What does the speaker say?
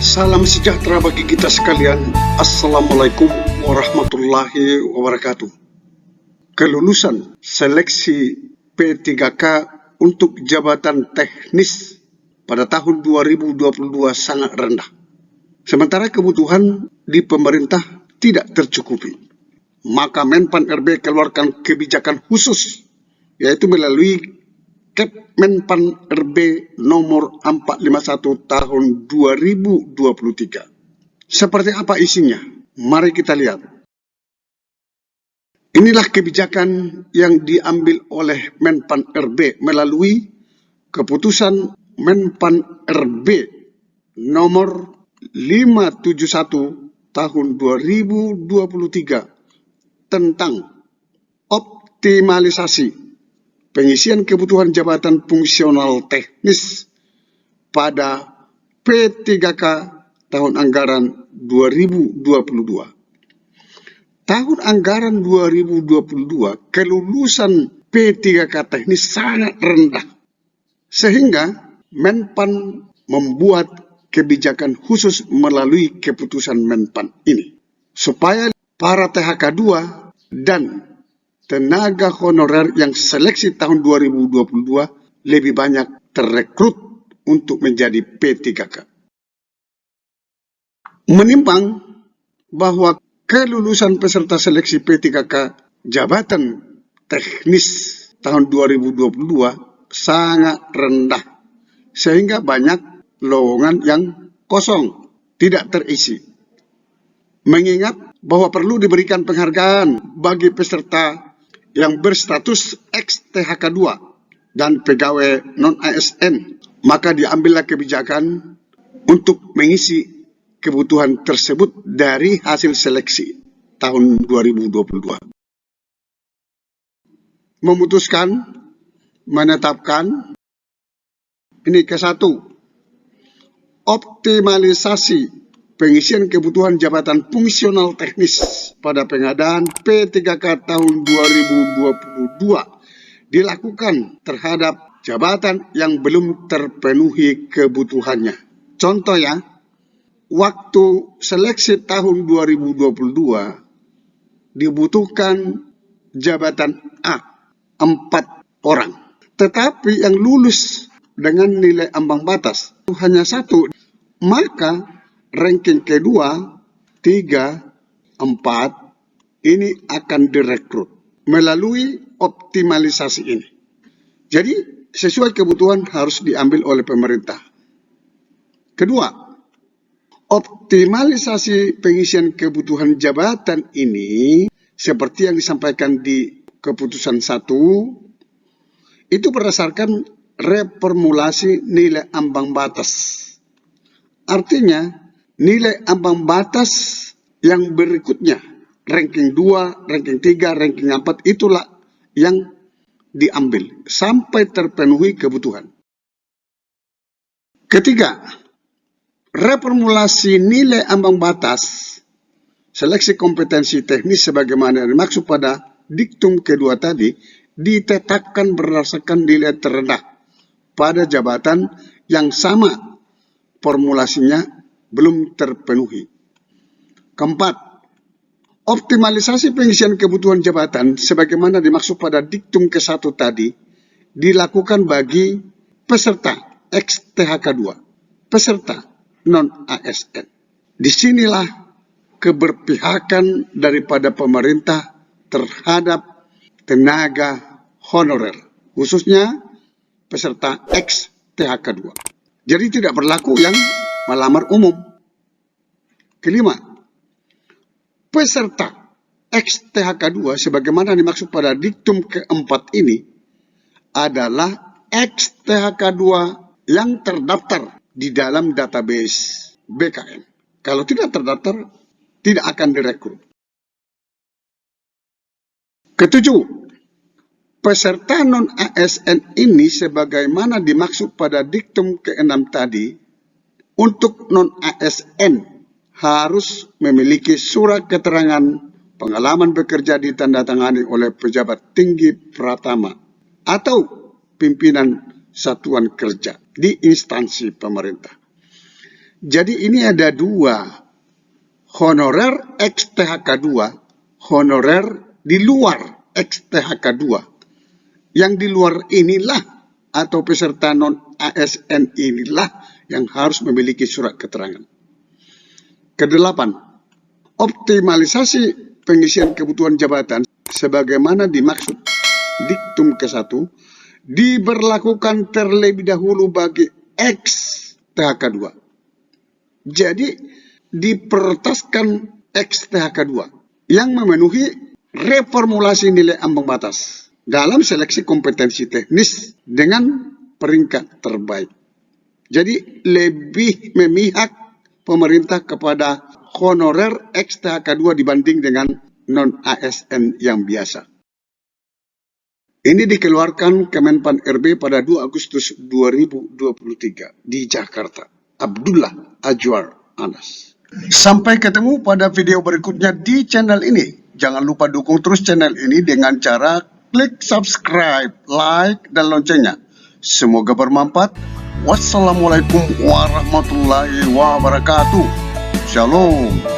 Salam sejahtera bagi kita sekalian. Assalamualaikum warahmatullahi wabarakatuh. Kelulusan seleksi P3K untuk jabatan teknis pada tahun 2022 sangat rendah. Sementara kebutuhan di pemerintah tidak tercukupi. Maka Menpan RB keluarkan kebijakan khusus, yaitu melalui Menpan RB nomor 451 tahun 2023. Seperti apa isinya? Mari kita lihat. Inilah kebijakan yang diambil oleh Menpan RB melalui keputusan Menpan RB nomor 571 tahun 2023 tentang optimalisasi pengisian kebutuhan jabatan fungsional teknis pada P3K tahun anggaran 2022. Tahun anggaran 2022 kelulusan P3K teknis sangat rendah, sehingga Menpan membuat kebijakan khusus melalui keputusan Menpan ini, supaya para THK 2 dan tenaga honorer yang seleksi tahun 2022 lebih banyak terrekrut untuk menjadi P3K. Menimbang bahwa kelulusan peserta seleksi P3K jabatan teknis tahun 2022 sangat rendah, sehingga banyak lowongan yang kosong, tidak terisi. Mengingat bahwa perlu diberikan penghargaan bagi peserta yang berstatus ex-THK 2 dan pegawai non-ASN, maka diambillah kebijakan untuk mengisi kebutuhan tersebut dari hasil seleksi tahun 2022. Memutuskan, menetapkan, ini ke-1, optimalisasi pengisian kebutuhan jabatan fungsional teknis pada pengadaan P3K tahun 2022 dilakukan terhadap jabatan yang belum terpenuhi kebutuhannya. Contoh ya, waktu seleksi tahun 2022 dibutuhkan jabatan A 4 orang. Tetapi yang lulus dengan nilai ambang batas hanya 1, maka ranking kedua, 3, 4 ini akan direkrut melalui optimalisasi ini. Jadi sesuai kebutuhan harus diambil oleh pemerintah. Kedua, optimalisasi pengisian kebutuhan jabatan ini seperti yang disampaikan di keputusan 1 itu berdasarkan reformulasi nilai ambang batas. Artinya nilai ambang batas yang berikutnya, ranking 2, ranking 3, ranking 4, itulah yang diambil sampai terpenuhi kebutuhan. Ketiga, reformulasi nilai ambang batas seleksi kompetensi teknis sebagaimana dimaksud pada diktum kedua tadi ditetapkan berdasarkan nilai terendah pada jabatan yang sama formulasinya belum terpenuhi. Keempat, optimalisasi pengisian kebutuhan jabatan sebagaimana dimaksud pada diktum ke-1 tadi dilakukan bagi peserta ex-THK 2, peserta non-ASN. Disinilah keberpihakan daripada pemerintah terhadap tenaga honorer, khususnya peserta ex-THK 2. Jadi tidak berlaku yang melamar umum. Kelima, peserta ex-THK 2 sebagaimana dimaksud pada diktum keempat ini adalah ex-THK 2 yang terdaftar di dalam database BKN. Kalau tidak terdaftar, tidak akan direkrut. Ketujuh, peserta non-ASN ini sebagaimana dimaksud pada diktum ke-6 tadi, untuk non-ASN harus memiliki surat keterangan pengalaman bekerja ditandatangani oleh pejabat tinggi pratama atau pimpinan satuan kerja di instansi pemerintah. Jadi ini ada dua, honorer XTHK2, honorer di luar XTHK2. Yang di luar inilah atau peserta non-ASN inilah yang harus memiliki surat keterangan. Kedelapan, optimalisasi pengisian kebutuhan jabatan sebagaimana dimaksud diktum ke-1 diberlakukan terlebih dahulu bagi XTHK2. Jadi diprioritaskan XTHK2 yang memenuhi reformulasi nilai ambang batas dalam seleksi kompetensi teknis dengan peringkat terbaik. Jadi lebih memihak pemerintah kepada honorer XTHK2 dibanding dengan non-ASN yang biasa. Ini dikeluarkan Kemenpan RB pada 2 Agustus 2023 di Jakarta. Abdullah Ajwar Anas. Sampai ketemu pada video berikutnya di channel ini. Jangan lupa dukung terus channel ini dengan cara klik subscribe, like, dan loncengnya. Semoga bermanfaat. Wassalamualaikum warahmatullahi wabarakatuh. Shalom.